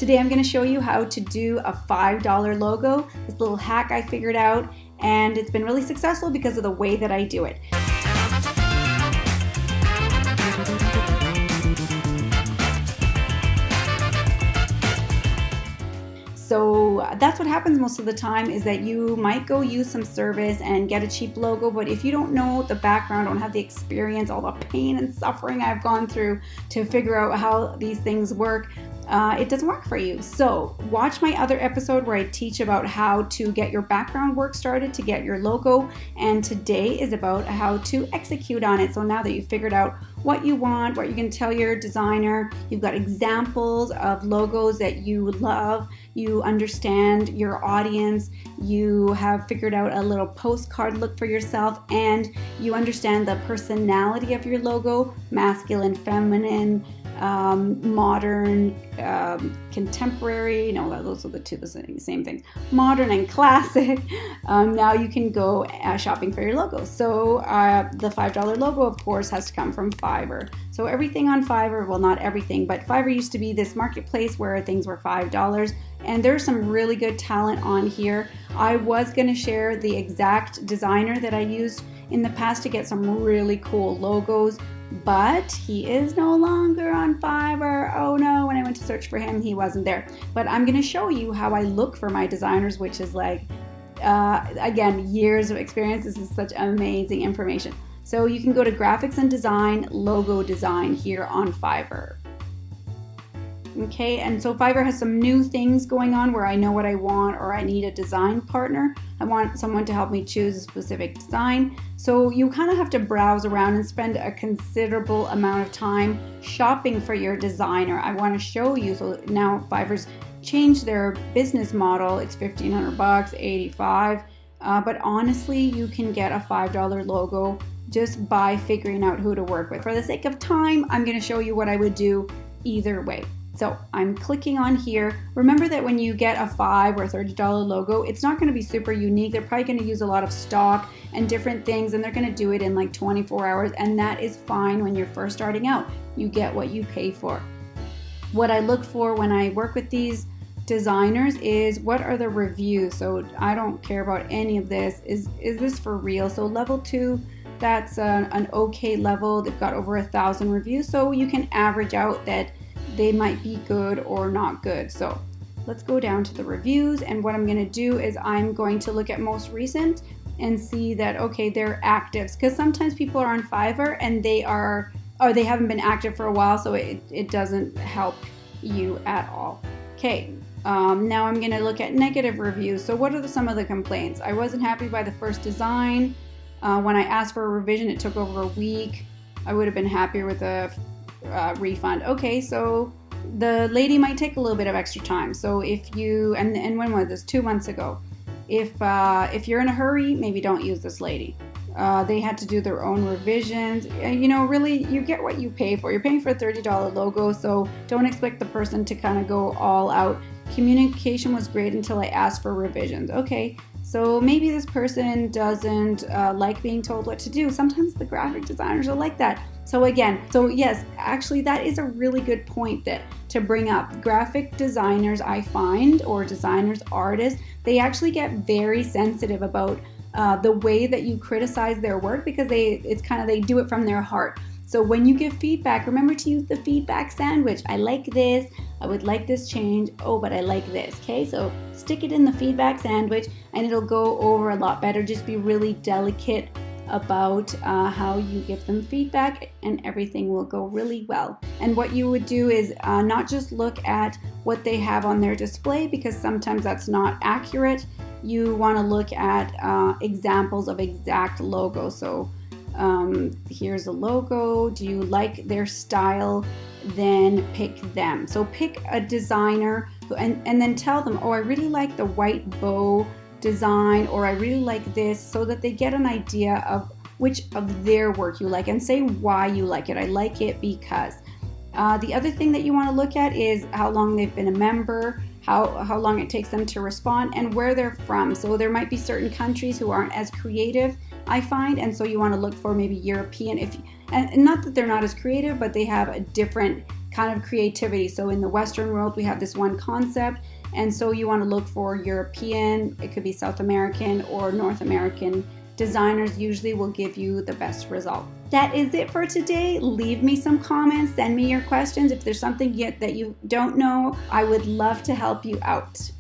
Today I'm going to show you how to do a $5 logo, this little hack I figured out, and it's been really successful because of the way that I do it. So that's what happens most of the time, is that you might go use some service and get a cheap logo, but if you don't know the background, don't have the experience, all the pain and suffering I've gone through to figure out how these things work, it doesn't work for you. So watch my other episode where I teach about how to get your background work started to get your logo, and today is about how to execute on it. So now that you've figured out what you want, what you're going to tell your designer, you've got examples of logos that you love, you understand your audience, you have figured out a little postcard look for yourself, and you understand the personality of your logo, masculine, feminine, modern, contemporary, no, those are the same things, modern and classic. Now you can go shopping for your logo. So the $5 logo, of course, has to come from Fiverr. So everything on Fiverr, well, not everything, but Fiverr used to be this marketplace where things were $5, and there's some really good talent on here. I was going to share the exact designer that I used in the past to get some really cool logos, but he is no longer on Fiverr. Oh no, when I went to search for him, he wasn't there. But I'm going to show you how I look for my designers, which is like, again, years of experience. This is such amazing information. So you can go to graphics and design, logo design here on Fiverr. Okay, and so Fiverr has some new things going on where I know what I want, or I need a design partner. I want someone to help me choose a specific design. So you kind of have to browse around and spend a considerable amount of time shopping for your designer. I want to show you. So now Fiverr's changed their business model. It's $1,500, $85. But honestly, you can get a $5 logo just by figuring out who to work with. For the sake of time, I'm going to show you what I would do either way. So I'm clicking on here. Remember that when you get a $5 or $30 logo, it's not going to be super unique. They're probably going to use a lot of stock and different things, and they're going to do it in like 24 hours, and that is fine when you're first starting out. You get what you pay for. What I look for when I work with these designers is, what are the reviews? So I don't care about any of this. Is this for real? So level 2, that's an okay level. They've got over 1,000 reviews, so you can average out that they might be good or not good. So let's go down to the reviews, and what I'm going to do is I'm going to look at most recent and see that, okay, they're actives, because sometimes people are on Fiverr and they haven't been active for a while, so it doesn't help you at all. Okay, now I'm going to look at negative reviews. So what are some of the complaints? I wasn't happy by the first design. When I asked for a revision, it took over a week. I would have been happier with a refund. Okay, so the lady might take a little bit of extra time. So if you, and when was this? 2 months ago. If you're in a hurry, maybe don't use this lady. They had to do their own revisions. Really, you get what you pay for. You're paying for a $30 logo, so don't expect the person to kind of go all out. Communication was great until I asked for revisions. Okay, so maybe this person doesn't like being told what to do. Sometimes the graphic designers are like that. So yes, actually that is a really good point to bring up. Graphic designers, I find, or designers, artists, they actually get very sensitive about the way that you criticize their work, because they do it from their heart. So when you give feedback, remember to use the feedback sandwich. I like this, I would like this change, oh, but I like this. Okay, so stick it in the feedback sandwich and it'll go over a lot better. Just be really delicate about how you give them feedback, and everything will go really well. And what you would do is not just look at what they have on their display, because sometimes that's not accurate. You want to look at examples of exact logos. So here's a logo. Do you like their style? Then pick them. So pick a designer and then tell them, oh, I really like the white bow design, or I really like this, so that they get an idea of which of their work you like, and say why you like it. I like it because. The other thing that you want to look at is how long they've been a member, how long it takes them to respond, and where they're from. So there might be certain countries who aren't as creative, I find, and so you want to look for maybe European, and not that they're not as creative, but they have a different kind of creativity. So in the Western world, we have this one concept, and so you want to look for European, it could be South American or North American designers usually will give you the best result. That is it for today. Leave me some comments, send me your questions. If there's something yet that you don't know, I would love to help you out.